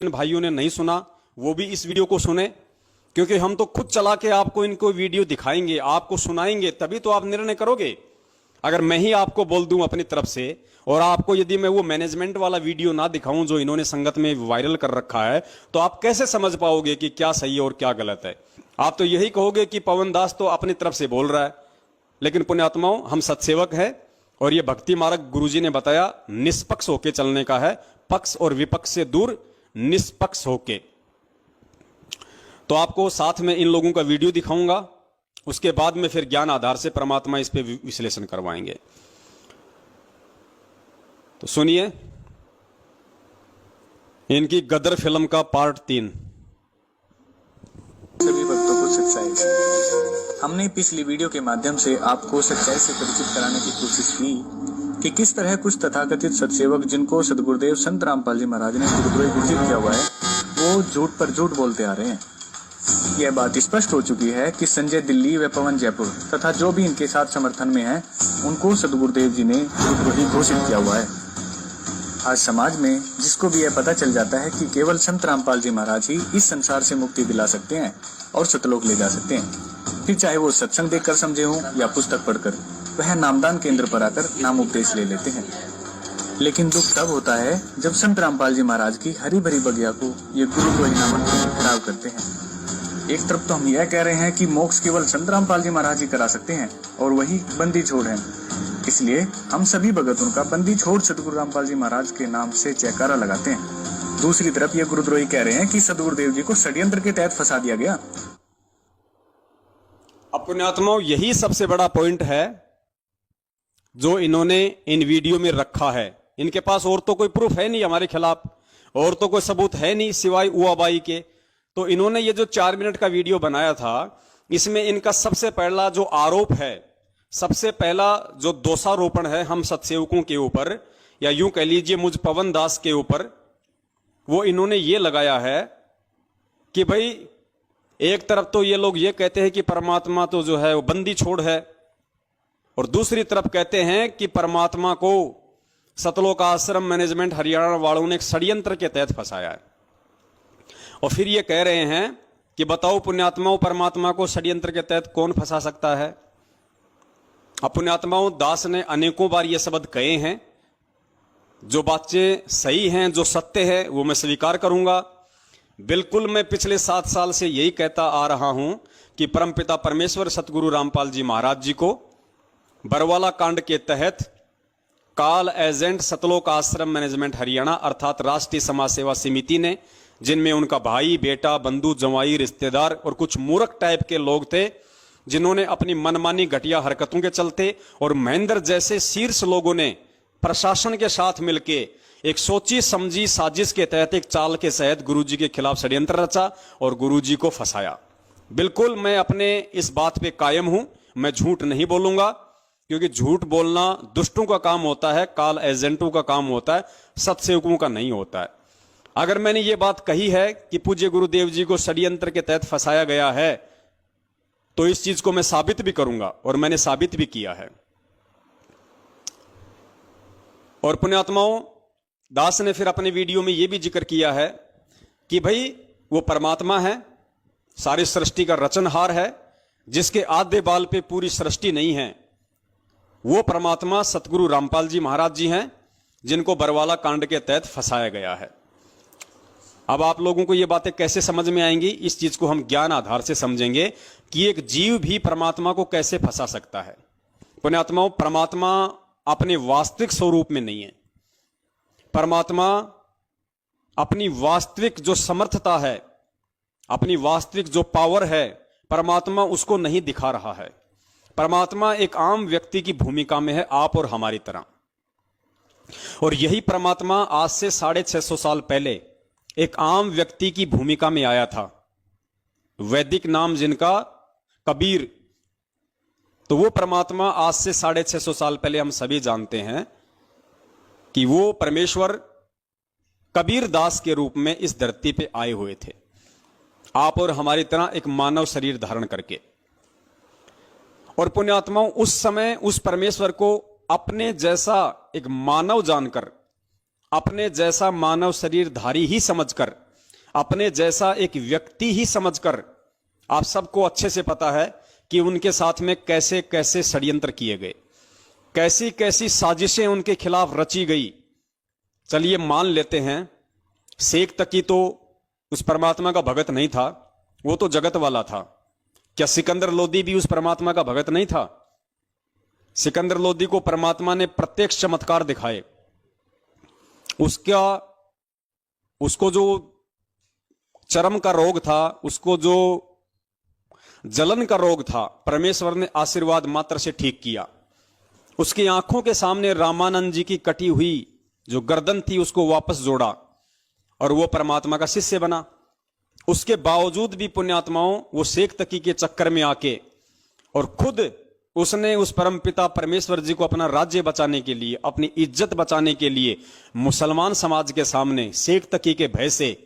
जिन भाइयों ने नहीं सुना वो भी इस वीडियो को सुने, क्योंकि हम तो खुद चला के आपको इनको वीडियो दिखाएंगे, आपको सुनाएंगे, तभी तो आप निर्णय करोगे। अगर मैं ही आपको बोल दूं अपनी तरफ से और आपको यदि मैं वो मैनेजमेंट वाला वीडियो ना दिखाऊं जो इन्होंने संगत में वायरल कर रखा है, तो आप कैसे समझ पाओगे कि क्या सही है और क्या गलत है? आप तो यही कहोगे कि पवन दास तो अपनी तरफ से बोल रहा है। लेकिन पुण्यात्माओं, हम सत्सेवक हैं और ये भक्ति मार्ग गुरुजी ने बताया निष्पक्ष होके चलने का है, पक्ष और विपक्ष से दूर निष्पक्ष होके। तो आपको साथ में इन लोगों का वीडियो दिखाऊंगा, उसके बाद में फिर ज्ञान आधार से परमात्मा इस पे विश्लेषण करवाएंगे। तो सुनिए इनकी गदर फिल्म का पार्ट 3। सभी भक्तों को सच्चाई। हमने पिछली वीडियो के माध्यम से आपको सच्चाई से परिचित कराने की कोशिश की कि किस तरह कुछ तथाकथित सत्सेवक जिनको सदगुरुदेव संत रामपाल जी महाराज ने गुरुद्रोही घोषित किया हुआ है, वो झूठ पर झूठ बोलते आ रहे हैं। यह बात स्पष्ट हो चुकी है कि संजय दिल्ली व पवन जयपुर तथा जो भी इनके साथ समर्थन में हैं, उनको सदगुरुदेव जी ने गुरुद्रोही घोषित किया हुआ है। आज समाज में जिसको भी यह पता चल जाता है कि केवल संत रामपाल जी महाराज ही इस संसार से मुक्ति दिला सकते हैं और सतलोक ले जा सकते हैं, फिर चाहे वो सत्संग देखकर समझे हों या पुस्तक पढ़कर, वह नामदान केंद्र पर आकर नाम उपदेश ले लेते हैं। लेकिन दुख तब होता है जब संत रामपाल जी महाराज की हरी भरी बगिया को ये गुरुद्रोही नामक खराब करते हैं। एक तरफ तो हम यह कह रहे हैं कि मोक्ष केवल संत रामपाल जी महाराज ही करा सकते हैं और वही बंदी छोड़ हैं, इसलिए हम सभी भगत उनका बंदी छोड़ सदगुरु रामपाल जी महाराज के नाम से जयकारा लगाते हैं। दूसरी तरफ ये गुरुद्रोही कह रहे हैं कि सदगुरुदेव जी को षड्यंत्र के तहत फंसा दिया गया। अब पुण्यात्माओं, यही सबसे बड़ा पॉइंट है जो इन्होंने इन वीडियो में रखा है। इनके पास और तो कोई प्रूफ है नहीं हमारे खिलाफ, और तो कोई सबूत है नहीं सिवाय उआबाई के। तो इन्होंने ये जो 4 मिनट का वीडियो बनाया था, इसमें इनका सबसे पहला जो आरोप है, सबसे पहला जो दोषारोपण है हम सत्सेवकों के ऊपर, या यूं कह लीजिए मुझ पवन दास के ऊपर, वो इन्होंने ये लगाया है कि भाई एक तरफ तो ये लोग ये कहते हैं कि परमात्मा तो जो है वो बंदी छोड़ है, और दूसरी तरफ कहते हैं कि परमात्मा को सतलोक आश्रम मैनेजमेंट हरियाणा वालों ने एक षड्यंत्र के तहत फंसाया है। और फिर ये कह रहे हैं कि बताओ पुण्यात्माओं, परमात्मा को षड्यंत्र के तहत कौन फंसा सकता है? अब पुण्यात्माओं, दास ने अनेकों बार ये शब्द कहे हैं। जो बातें सही हैं, जो सत्य है, वो मैं स्वीकार करूंगा। बिल्कुल मैं पिछले 7 साल से यही कहता आ रहा हूं कि परमपिता परमेश्वर सतगुरु रामपाल जी महाराज जी को बरवाला कांड के तहत काल एजेंट सतलोक आश्रम मैनेजमेंट हरियाणा अर्थात राष्ट्रीय समाज सेवा समिति ने, जिनमें उनका भाई, बेटा, बंधु, जवाई, रिश्तेदार और कुछ मूर्ख टाइप के लोग थे, जिन्होंने अपनी मनमानी घटिया हरकतों के चलते और महेंद्र जैसे शीर्ष लोगों ने प्रशासन के साथ मिलकर एक सोची समझी साजिश के तहत एक चाल के तहत गुरुजी के खिलाफ षड्यंत्र रचा और गुरुजी को फंसाया। बिल्कुल मैं अपने इस बात पे कायम हूं, मैं झूठ नहीं बोलूंगा, क्योंकि झूठ बोलना दुष्टों का काम होता है, काल एजेंटों का काम होता है, सत्सेवकों का नहीं होता है। अगर मैंने ये बात कही है कि पूज्य गुरुदेव जी को षड्यंत्र के तहत फंसाया गया है, तो इस चीज को मैं साबित भी करूंगा और मैंने साबित भी किया है। और पुण्यात्माओं, दास ने फिर अपने वीडियो में यह भी जिक्र किया है कि भाई वो परमात्मा है, सारी सृष्टि का रचनहार है, जिसके आधे बाल पे पूरी सृष्टि नहीं है। वो परमात्मा सतगुरु रामपाल जी महाराज जी हैं, जिनको बरवाला कांड के तहत फंसाया गया है। अब आप लोगों को ये बातें कैसे समझ में आएंगी? इस चीज को हम ज्ञान आधार से समझेंगे कि एक जीव भी परमात्मा को कैसे फंसा सकता है। पुण्यात्माओं, परमात्मा अपने वास्तविक स्वरूप में नहीं है। परमात्मा अपनी वास्तविक जो समर्थता है, अपनी वास्तविक जो पावर है, परमात्मा उसको नहीं दिखा रहा है। परमात्मा एक आम व्यक्ति की भूमिका में है, आप और हमारी तरह। और यही परमात्मा आज से 650 साल पहले एक आम व्यक्ति की भूमिका में आया था, वैदिक नाम जिनका कबीर। तो वो परमात्मा आज से 650 साल पहले हम सभी जानते हैं कि वो परमेश्वर कबीर दास के रूप में इस धरती पे आए हुए थे, आप और हमारी तरह एक मानव शरीर धारण करके। और पुण्यात्माओं, उस समय उस परमेश्वर को अपने जैसा एक मानव जानकर, अपने जैसा मानव शरीरधारी ही समझकर अपने जैसा एक व्यक्ति ही समझकर, आप सबको अच्छे से पता है कि उनके साथ में कैसे कैसे षड्यंत्र किए गए, कैसी कैसी साजिशें उनके खिलाफ रची गई। चलिए मान लेते हैं शेख तकी तो उस परमात्मा का भगत नहीं था, वो तो जगत वाला था। क्या सिकंदर लोदी भी उस परमात्मा का भगत नहीं था? सिकंदर लोदी को परमात्मा ने प्रत्यक्ष चमत्कार दिखाए। उसको जो चरम का रोग था, उसको जो जलन का रोग था, परमेश्वर ने आशीर्वाद मात्र से ठीक किया। उसकी आंखों के सामने रामानंद जी की कटी हुई जो गर्दन थी उसको वापस जोड़ा और वो परमात्मा का शिष्य बना। उसके बावजूद भी पुण्यात्माओं वो शेख तकी के चक्कर में आके और खुद उसने उस परमपिता परमेश्वर जी को अपना राज्य बचाने के लिए, अपनी इज्जत बचाने के लिए मुसलमान समाज के सामने शेख तकी के भय से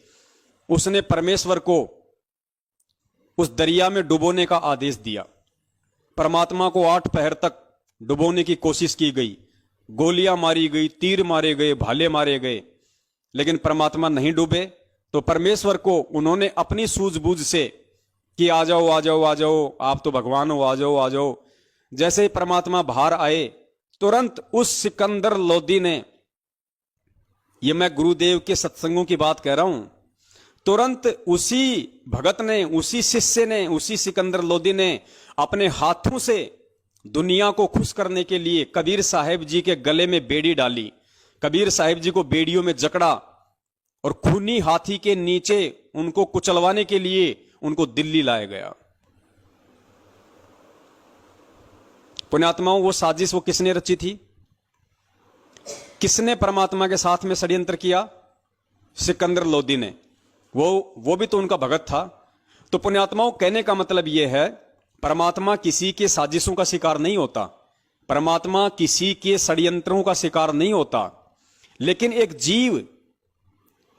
उसने परमेश्वर को उस दरिया में डुबोने का आदेश दिया। परमात्मा को 8 पहर तक डुबोने की कोशिश की गई, गोलियां मारी गई, तीर मारे गए, भाले मारे गए, लेकिन परमात्मा नहीं डूबे। तो परमेश्वर को उन्होंने अपनी सूझबूझ से कि आ जाओ आ जाओ आ जाओ, आप तो भगवान हो, आ जाओ आ जाओ। जैसे ही परमात्मा बाहर आए, तुरंत उस सिकंदर लोदी ने, ये मैं गुरुदेव के सत्संगों की बात कह रहा हूं, तुरंत उसी भगत ने, उसी शिष्य ने, उसी सिकंदर लोदी ने अपने हाथों से दुनिया को खुश करने के लिए कबीर साहिब जी के गले में बेड़ी डाली। कबीर साहिब जी को बेड़ियों में जकड़ा और खूनी हाथी के नीचे उनको कुचलवाने के लिए उनको दिल्ली लाया गया। पुण्यात्माओं, वो साजिश वो किसने रची थी? किसने परमात्मा के साथ में षड्यंत्र किया? सिकंदर लोदी ने। वो भी तो उनका भगत था। तो पुण्यात्माओं, कहने का मतलब यह है, परमात्मा किसी के साजिशों का शिकार नहीं होता, परमात्मा किसी के षड्यंत्रों का शिकार नहीं होता, लेकिन एक जीव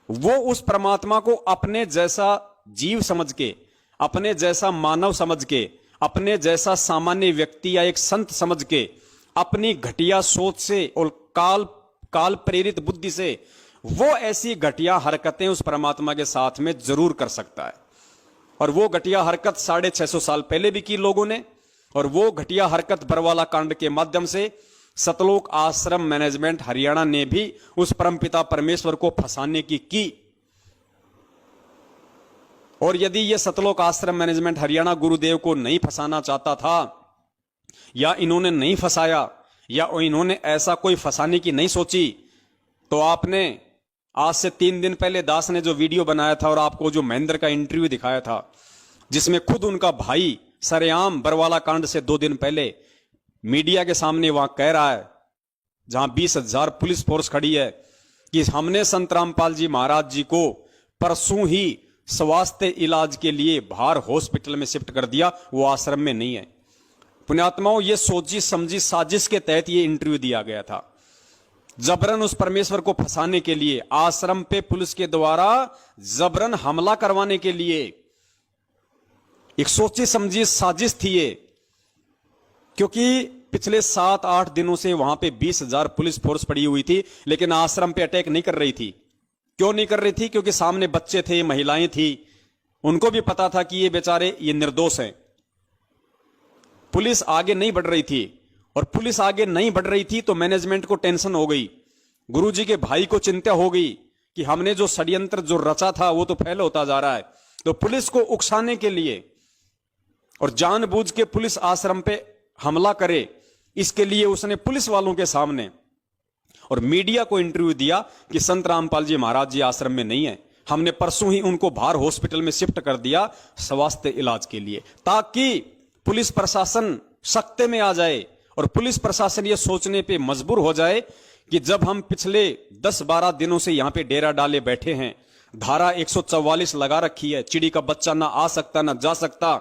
वो उस परमात्मा को अपने जैसा जीव समझ के, अपने जैसा मानव समझ के, अपने जैसा सामान्य व्यक्ति या एक संत समझ के, अपनी घटिया सोच से और काल प्रेरित बुद्धि से वो ऐसी घटिया हरकतें उस परमात्मा के साथ में जरूर कर सकता है। और वो घटिया हरकत 650 साल पहले भी की लोगों ने, और वो घटिया हरकत बरवाला कांड के माध्यम से सतलोक आश्रम मैनेजमेंट हरियाणा ने भी उस परमपिता परमेश्वर को फंसाने की। और यदि ये सतलोक आश्रम मैनेजमेंट हरियाणा गुरुदेव को नहीं फंसाना चाहता था, या इन्होंने नहीं फंसाया, या इन्होंने ऐसा कोई फंसाने की नहीं सोची, तो आपने आज से 3 दिन पहले दास ने जो वीडियो बनाया था और आपको जो महेंद्र का इंटरव्यू दिखाया था, जिसमें खुद उनका भाई सरेआम बरवाला कांड से 2 दिन पहले मीडिया के सामने वहां कह रहा है, जहां 20,000 पुलिस फोर्स खड़ी है, कि हमने संत रामपाल जी महाराज जी को परसों ही स्वास्थ्य इलाज के लिए बाहर हॉस्पिटल में शिफ्ट कर दिया, वो आश्रम में नहीं है। पुण्यात्माओं, ये सोची समझी साजिश के तहत ये इंटरव्यू दिया गया था, जबरन उस परमेश्वर को फंसाने के लिए, आश्रम पे पुलिस के द्वारा जबरन हमला करवाने के लिए एक सोची समझी साजिश थी ये। क्योंकि पिछले 7-8 दिनों से वहां पे 20,000 पुलिस फोर्स पड़ी हुई थी, लेकिन आश्रम पे अटैक नहीं कर रही थी। क्यों नहीं कर रही थी? क्योंकि सामने बच्चे थे, महिलाएं थी, उनको भी पता था कि ये बेचारे ये निर्दोष हैं। पुलिस आगे नहीं बढ़ रही थी, और पुलिस आगे नहीं बढ़ रही थी तो मैनेजमेंट को टेंशन हो गई, गुरुजी के भाई को चिंता हो गई कि हमने जो षड्यंत्र जो रचा था वो तो फैल होता जा रहा है। तो पुलिस को उकसाने के लिए और जानबूझ के पुलिस आश्रम पे हमला करे, इसके लिए उसने पुलिस वालों के सामने और मीडिया को इंटरव्यू दिया कि संत रामपाल जी महाराज जी आश्रम में नहीं है, हमने परसों ही उनको बाहर हॉस्पिटल में शिफ्ट कर दिया स्वास्थ्य इलाज के लिए, ताकि पुलिस प्रशासन सख्ते में आ जाए और पुलिस प्रशासन ये सोचने पे मजबूर हो जाए कि जब हम पिछले 10-12 दिनों से यहां पे डेरा डाले बैठे हैं, धारा 144 लगा रखी है, चिड़ी का बच्चा ना आ सकता ना जा सकता,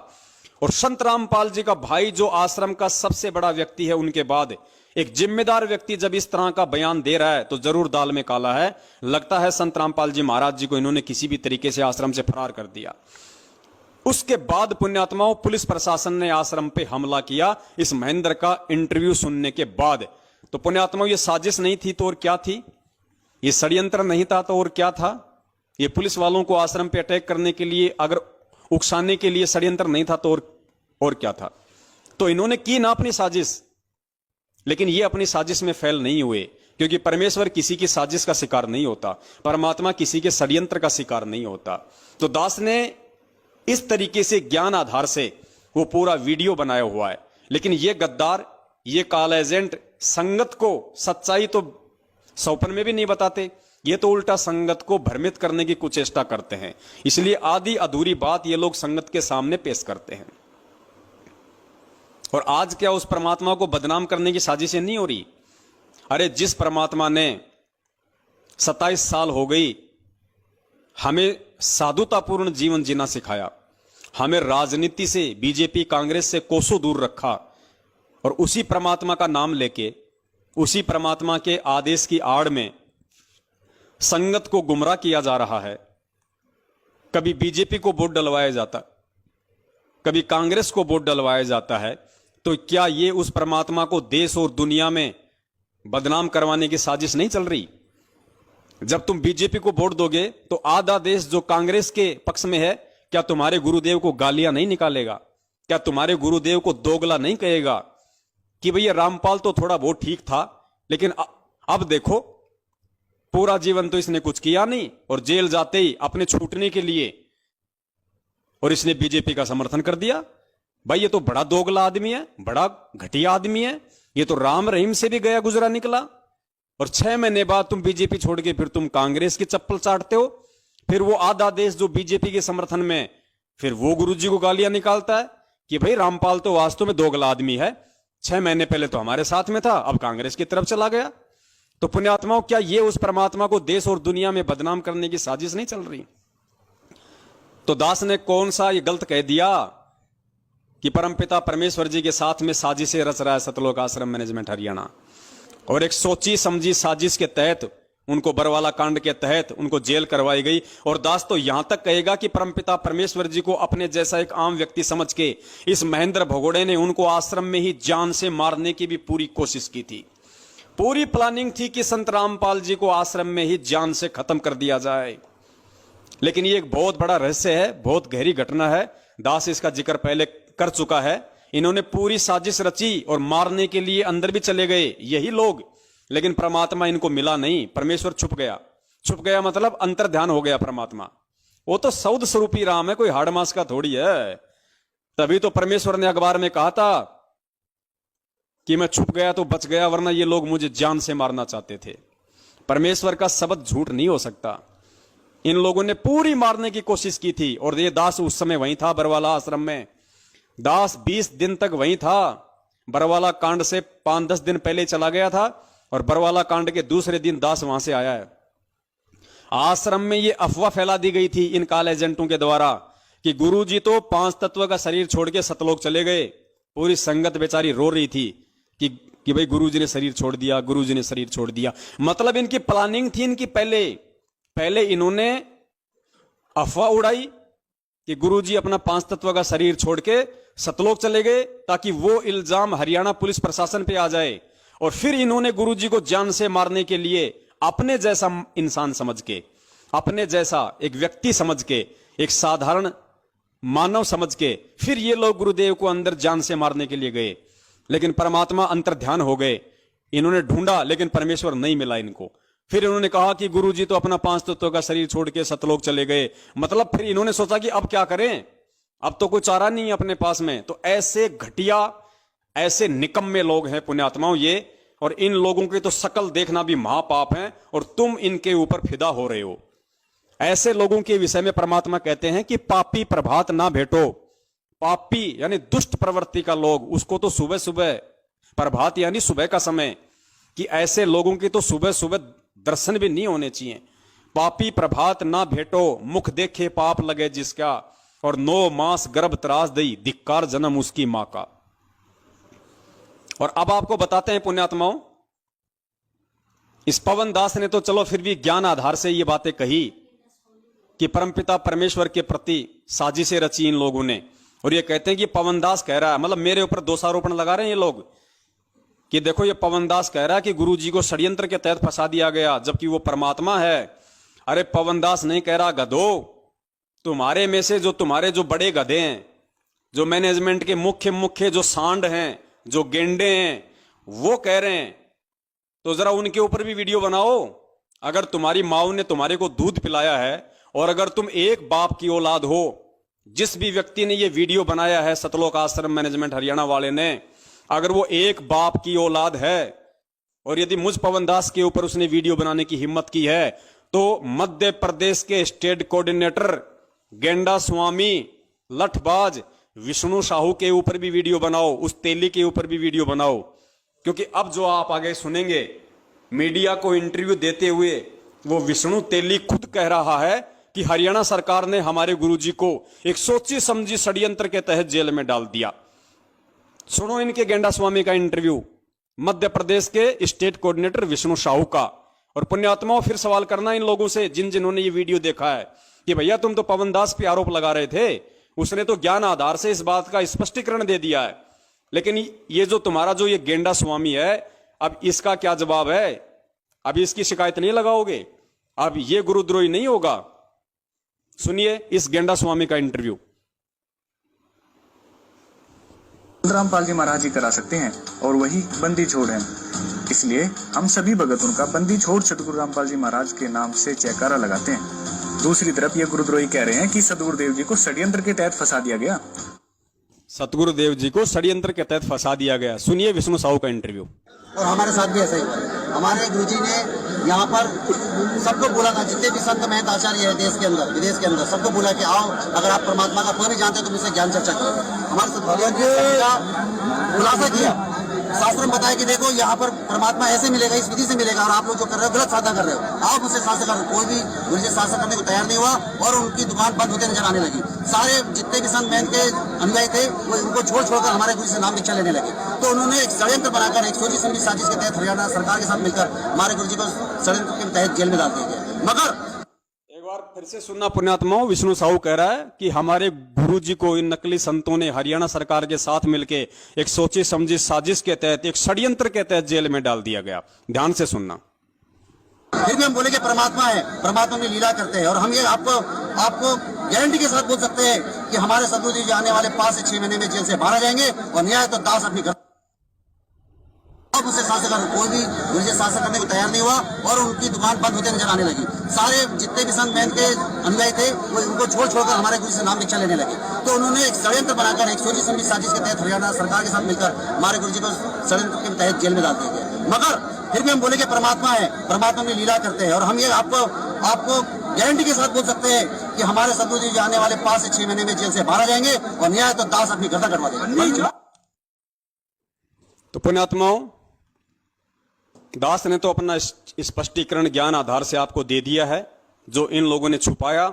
और संत रामपाल जी का भाई जो आश्रम का सबसे बड़ा व्यक्ति है, उनके बाद एक जिम्मेदार व्यक्ति जब इस तरह का बयान दे रहा है तो जरूर दाल में काला है। लगता है संत रामपाल जी महाराज जी को इन्होंने किसी भी तरीके से आश्रम से फरार कर दिया। उसके बाद पुण्यात्माओं, पुलिस प्रशासन ने आश्रम पे हमला किया इस महेंद्र का इंटरव्यू सुनने के बाद। तो पुण्यात्माओं, ये साजिश नहीं थी तो और क्या थी? ये षड्यंत्र नहीं था तो और क्या था? ये पुलिस वालों को आश्रम पे अटैक करने के लिए, अगर उकसाने के लिए षड्यंत्र नहीं था तो और क्या था? तो इन्होंने की ना अपनी साजिश, लेकिन ये अपनी साजिश में फेल नहीं हुए, क्योंकि परमेश्वर किसी की साजिश का शिकार नहीं होता, परमात्मा किसी के षड्यंत्र का शिकार नहीं होता। तो दास ने इस तरीके से ज्ञान आधार से वो पूरा वीडियो बनाया हुआ है। लेकिन ये गद्दार, ये काला एजेंट संगत को सच्चाई तो सौपन में भी नहीं बताते, ये तो उल्टा संगत को भ्रमित करने की कुचेष्टा करते हैं। इसलिए आधी अधूरी बात ये लोग संगत के सामने पेश करते हैं। और आज क्या उस परमात्मा को बदनाम करने की साजिशें नहीं हो रही? अरे जिस परमात्मा ने 27 साल हो गई हमें साधुतापूर्ण जीवन जीना सिखाया, हमें राजनीति से, बीजेपी कांग्रेस से कोसों दूर रखा, और उसी परमात्मा का नाम लेके, उसी परमात्मा के आदेश की आड़ में संगत को गुमराह किया जा रहा है। कभी बीजेपी को वोट डलवाया जाता, कभी कांग्रेस को वोट डलवाया जाता है। तो क्या ये उस परमात्मा को देश और दुनिया में बदनाम करवाने की साजिश नहीं चल रही? जब तुम बीजेपी को वोट दोगे तो आधा देश जो कांग्रेस के पक्ष में है, क्या तुम्हारे गुरुदेव को गालियां नहीं निकालेगा? क्या तुम्हारे गुरुदेव को दोगला नहीं कहेगा कि भैया रामपाल तो थोड़ा बहुत ठीक था, लेकिन अब देखो पूरा जीवन तो इसने कुछ किया नहीं, और जेल जाते ही अपने छूटने के लिए और इसने बीजेपी का समर्थन कर दिया। भाई ये तो बड़ा दोगला आदमी है, बड़ा घटिया आदमी है, ये तो राम रहीम से भी गया गुजरा निकला। और 6 महीने बाद तुम बीजेपी छोड़ के फिर तुम कांग्रेस की चप्पल चाटते हो। फिर वो आधा देश जो बीजेपी के समर्थन में, फिर वो गुरुजी को गालियां निकालता है कि भाई रामपाल तो वास्तव में दोगला आदमी है, 6 महीने पहले तो हमारे साथ में था, अब कांग्रेस की तरफ चला गया। तो पुण्यात्माओं, क्या ये उस परमात्मा को देश और दुनिया में बदनाम करने की साजिश नहीं चल रही? तो दास ने कौन सा ये गलत कह दिया कि परमपिता परमेश्वर जी के साथ में साजिशें रच रहा है सतलोक आश्रम मैनेजमेंट हरियाणा, और एक सोची समझी साजिश के तहत उनको बरवाला कांड के तहत उनको जेल करवाई गई। और दास तो यहां तक कहेगा कि परमपिता परमेश्वर जी को अपने जैसा एक आम व्यक्ति समझ के इस महेंद्र भगोड़े ने उनको आश्रम में ही जान से मारने की भी पूरी कोशिश की थी। पूरी प्लानिंग थी कि संत रामपाल जी को आश्रम में ही जान से खत्म कर दिया जाए। लेकिन ये एक बहुत बड़ा रहस्य है, बहुत गहरी घटना है। दास इसका जिक्र पहले कर चुका है। इन्होंने पूरी साजिश रची और मारने के लिए अंदर भी चले गए यही लोग, लेकिन परमात्मा इनको मिला नहीं। परमेश्वर छुप गया। छुप गया मतलब अंतर ध्यान हो गया परमात्मा। वो तो सौद स्वरूपी राम है, कोई हाड़ मास का थोड़ी है। तभी तो परमेश्वर ने अखबार में कहा था कि मैं छुप गया तो बच गया, वरना ये लोग मुझे जान से मारना चाहते थे। परमेश्वर का शब्द झूठ नहीं हो सकता। इन लोगों ने पूरी मारने की कोशिश की थी। और ये दास उस समय वहीं था बरवाला आश्रम में। दास 20 दिन तक वहीं था। बरवाला कांड से 5-10 दिन पहले चला गया था, और बरवाला कांड के दूसरे दिन दास वहां से आया है। आश्रम में ये अफवाह फैला दी गई थी इन काल एजेंटों के द्वारा कि गुरुजी तो 5 तत्व का शरीर छोड़ के सतलोक चले गए। पूरी संगत बेचारी रो रही थी कि भाई गुरुजी ने शरीर छोड़ दिया, गुरुजी ने शरीर छोड़ दिया। मतलब इनकी प्लानिंग थी, इनकी पहले इन्होंने अफवाह उड़ाई कि गुरुजी अपना 5 तत्व का शरीर छोड़ के सतलोक चले गए, ताकि वो इल्जाम हरियाणा पुलिस प्रशासन पे आ जाए। और फिर इन्होंने गुरुजी को जान से मारने के लिए अपने जैसा इंसान समझ के, अपने जैसा एक व्यक्ति समझ के, एक साधारण मानव समझ के, फिर ये लोग गुरुदेव को अंदर जान से मारने के लिए गए। लेकिन परमात्मा अंतर्ध्यान हो गए। इन्होंने ढूंढा लेकिन परमेश्वर नहीं मिला इनको। फिर इन्होंने कहा कि गुरुजी तो अपना 5 तत्वों का शरीर छोड़ के सतलोक चले गए। मतलब फिर इन्होंने सोचा कि अब क्या करें, अब तो कोई चारा नहीं है अपने पास में। तो ऐसे घटिया, ऐसे निकम्मे लोग हैं पुण्यात्माओं ये, और इन लोगों की तो शकल देखना भी महापाप है, और तुम इनके ऊपर फिदा हो रहे हो। ऐसे लोगों के विषय में परमात्मा कहते हैं कि पापी प्रभात ना भेटो। पापी यानी दुष्ट प्रवृत्ति का लोग, उसको तो सुबह सुबह, प्रभात यानी सुबह का समय, कि ऐसे लोगों की तो सुबह सुबह दर्शन भी नहीं होने चाहिए। पापी प्रभात ना भेटो, मुख देखे पाप लगे जिसका, और 9 मास गर्भ त्रास दई, धिक्कार जन्म उसकी मां का। और अब आपको बताते हैं पुण्यात्माओं, इस पवन दास ने तो चलो फिर भी ज्ञान आधार से ये बातें कही कि परमपिता परमेश्वर के प्रति साजिशें रची इन लोगों ने। और ये कहते हैं कि पवन दास कह रहा है, मतलब मेरे ऊपर दोषारोपण लगा रहे हैं ये लोग कि देखो ये पवन दास कह रहा है कि गुरुजी को षड्यंत्र के तहत फंसा दिया गया, जबकि वो परमात्मा है। अरे पवनदास नहीं कह रहा गधो, तुम्हारे में से जो तुम्हारे जो बड़े गधे हैं, जो मैनेजमेंट के मुख्य मुख्य जो सांड हैं, जो गेंडे हैं, वो कह रहे हैं, तो जरा उनके ऊपर भी वीडियो बनाओ। अगर तुम्हारी माँ ने तुम्हारे को दूध पिलाया है और अगर तुम एक बाप की औलाद हो, जिस भी व्यक्ति ने ये वीडियो बनाया है सतलोक आश्रम मैनेजमेंट हरियाणा वाले ने, अगर वो एक बाप की औलाद है और यदि मुझ पवनदास के ऊपर उसने वीडियो बनाने की हिम्मत की है, तो मध्य प्रदेश के स्टेट कोऑर्डिनेटर गेंडा स्वामी लठबाज विष्णु साहू के ऊपर भी वीडियो बनाओ, उस तेली के ऊपर भी वीडियो बनाओ। क्योंकि अब जो आप आगे सुनेंगे मीडिया को इंटरव्यू देते हुए, वो विष्णु तेली खुद कह रहा है कि हरियाणा सरकार ने हमारे गुरुजी को एक सोची समझी षड्यंत्र के तहत जेल में डाल दिया। सुनो इनके गेंडा स्वामी का इंटरव्यू, मध्य प्रदेश के स्टेट कोऑर्डिनेटर विष्णु साहू का। और पुण्यात्माओं, फिर सवाल करना इन लोगों से जिन्होंने ये वीडियो देखा है कि भैया तुम तो पवनदास पे आरोप लगा रहे थे, उसने तो ज्ञान आधार से इस बात का स्पष्टीकरण दे दिया है, लेकिन ये जो तुम्हारा जो ये गेंडा स्वामी है, अब इसका क्या जवाब है? अब इसकी शिकायत नहीं लगाओगे? अब ये गुरुद्रोही नहीं होगा? सुनिए इस गेंडा स्वामी का इंटरव्यू। रामपाल जी महाराज ही करा सकते हैं और वही बंदी छोड़ है, इसलिए हम सभी भगत उनका बंदी छोड़ सदगुरु रामपाल जी महाराज के नाम से जयकारा लगाते हैं। दूसरी तरफ ये गुरुद्रोही कह रहे हैं कि सदगुरुदेव जी को षड्यंत्र के तहत फंसा दिया गया। सतगुरुदेव जी को षड्यंत्र के तहत फंसा दिया गया। सुनिए विष्णु साहू का इंटरव्यू। और हमारे साथ भी ऐसा ही हुआ है। हमारे गुरुजी ने यहाँ पर सबको बोला था, जितने भी संत महंत आचार्य है देश के अंदर विदेश के अंदर, सबको बोला कि आओ, अगर आप परमात्मा का कोई भी जानते हो तो मुझसे ज्ञान चर्चा करो। हमारे सदगुरुदेव जी का खुलासा किया, शास्त्र में बताया कि देखो यहाँ पर परमात्मा ऐसे मिलेगा, इस विधि से मिलेगा, और आप लोग जो कर रहे हो गलत साधना कर रहे हो, आओ मुझसे शास्त्र करो। कोई भी गुरुजी शास्त्र करने को तैयार नहीं हुआ और उनकी दुकान बंद होते नजर आने लगी। सारे जितने भी संत महंत के अनुयायी थे वो उनको छोड़ हमारे गुरु से नाम दीक्षा लेने लगे। तो उन्होंने एक षड्यंत्र बनाकर एक सोची समझी साजिश के तहत हरियाणा सरकार के साथ मिलकर हमारे गुरुजी को षड्यंत्र के तहत जेल में डाल दिया गया। मगर एक बार फिर से सुनना पुण्यात्माओं, विष्णु साहू कह रहा है कि हमारे गुरुजी को इन नकली संतों ने हरियाणा सरकार के साथ मिलकर एक सोची समझी साजिश के तहत, एक षड्यंत्र के तहत जेल में डाल दिया गया। ध्यान से सुनना। फिर भी हम बोले कि परमात्मा है, परमात्मा में लीला करते हैं, और हम ये आपको गारंटी के साथ बोल सकते हैं कि हमारे सदगुरु जी आने वाले 5 से 6 महीने में जेल से बाहर आ जाएंगे और न्याय तो दास अपनी घर मुझसे शासन कर। कोई भी मुझे शासन करने को तैयार नहीं हुआ और उनकी दुकान बंद होते नजर आने लगी। सारे जितने भी संत महंत के अनुयायी थे वो उनको छोड़कर हमारे गुरु से नाम दीक्षा लेने लगे। तो उन्होंने एक षड्यंत्र बनाकर एक सोची समझी साजिश के तहत हरियाणा सरकार के साथ मिलकर हमारे गुरु जी को षड्यंत्र के तहत जेल में डाल दिया गया। मगर फिर भी हम बोले कि परमात्मा है, परमात्मा में लीला करते हैं, और हम ये आपको गारंटी के साथ बोल सकते हैं कि हमारे सदगुरु जी आने वाले 5 से 6 महीने में जेल से बाहर आ जाएंगे और न्याय तो दास अपनी गर्दन कटवा देंगे। तो पुण्यात्माओं, दास ने तो अपना स्पष्टीकरण ज्ञान आधार से आपको दे दिया है, जो इन लोगों ने छुपाया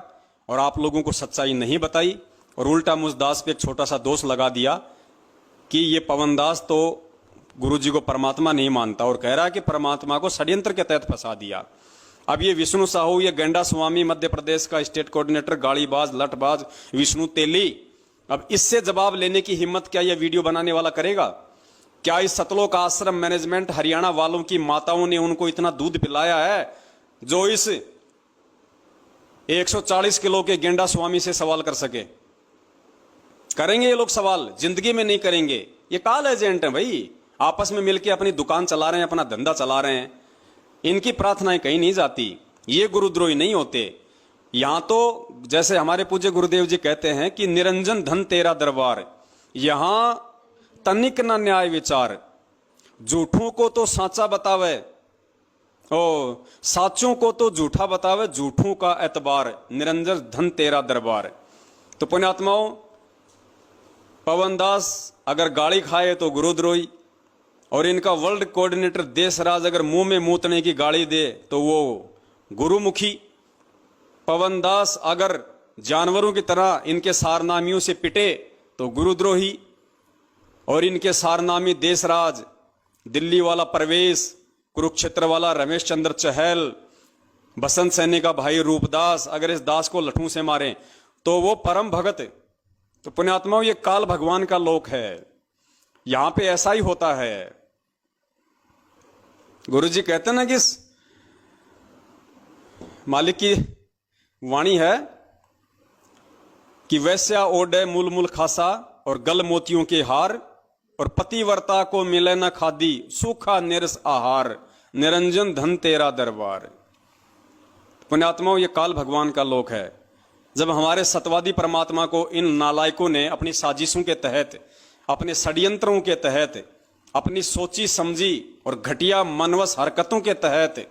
और आप लोगों को सच्चाई नहीं बताई, और उल्टा मुझ दास पे एक छोटा सा दोष लगा दिया कि ये पवनदास तो गुरुजी को परमात्मा नहीं मानता और कह रहा है कि परमात्मा को षड्यंत्र के तहत फंसा दिया। अब ये विष्णु साहू, ये गेंडा स्वामी, मध्य प्रदेश का स्टेट कोऑर्डिनेटर, गाड़ीबाज लठबाज विष्णु तेली, अब इससे जवाब लेने की हिम्मत क्या यह वीडियो बनाने वाला करेगा? क्या इस सतलोक आश्रम मैनेजमेंट हरियाणा वालों की माताओं ने उनको इतना दूध पिलाया है जो इस 140 किलो के गेंडा स्वामी से सवाल कर सके? करेंगे ये लोग सवाल? जिंदगी में नहीं करेंगे। ये काल एजेंट है भाई, आपस में मिलकर अपनी दुकान चला रहे हैं, अपना धंधा चला रहे हैं। इनकी प्रार्थनाएं कहीं नहीं जाती। ये गुरुद्रोही नहीं होते। यहां तो जैसे हमारे पूज्य गुरुदेव जी कहते हैं कि निरंजन धन तेरा दरबार, यहां तनिक न न्याय विचार, झूठों को तो साचा बतावे, ओ साचों को तो झूठा बतावे, झूठों का एतबार, निरंजन धन तेरा दरबार। तो पुण्यात्माओं, पवनदास अगर गाली खाए तो गुरुद्रोही, और इनका वर्ल्ड कोऑर्डिनेटर देशराज अगर मुंह में मूतने की गाली दे तो वो गुरुमुखी। पवनदास अगर जानवरों की तरह इनके सारनामियों से पिटे तो गुरुद्रोही, और इनके सारनामी देशराज, दिल्ली वाला परवेश, कुरुक्षेत्र वाला रमेश चंद्र चहल, बसंत सैनी का भाई रूपदास, अगर इस दास को लठों से मारें तो वो परम भगत। तो पुण्यात्माओं, ये काल भगवान का लोक है, यहां पे ऐसा ही होता है। गुरुजी कहते ना कि मालिक की वाणी है कि वैश्या ओडे मूल मूल खासा और गल मोतियों के हार, और पतिव्रता को मिले न खादी सूखा निरस आहार, निरंजन धन तेरा दरबार। पुण्यात्माओं, ये काल भगवान का लोक है। जब हमारे सतवादी परमात्मा को इन नालायकों ने अपनी साजिशों के तहत, अपने षड्यंत्रों के तहत, अपनी सोची समझी और घटिया मनवस हरकतों के तहत,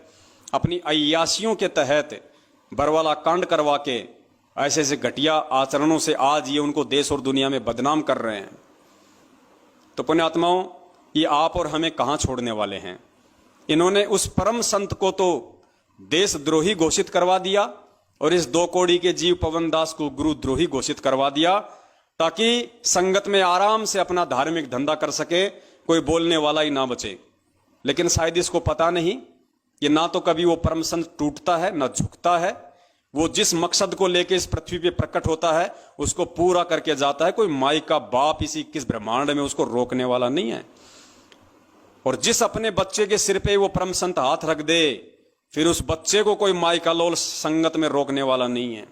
अपनी अय्यासियों के तहत बरवाला कांड करवा के ऐसे ऐसे घटिया आचरणों से आज ये उनको देश और दुनिया में बदनाम कर रहे हैं। तो पुण्यात्माओं, ये आप और हमें कहां छोड़ने वाले हैं। इन्होंने उस परम संत को तो देशद्रोही घोषित करवा दिया और इस 2 कौड़ी के जीव पवन दास को गुरुद्रोही घोषित करवा दिया, ताकि संगत में आराम से अपना धार्मिक धंधा कर सके, कोई बोलने वाला ही ना बचे। लेकिन शायद इसको पता नहीं कि ना तो कभी वो परम संत टूटता है ना झुकता है। वो जिस मकसद को लेके इस पृथ्वी पे प्रकट होता है उसको पूरा करके जाता है। कोई माई का बाप इसी किस ब्रह्मांड में उसको रोकने वाला नहीं है। और जिस अपने बच्चे के सिर पे वो परम संत हाथ रख दे, फिर उस बच्चे को कोई माई का लोल संगत में रोकने वाला नहीं है।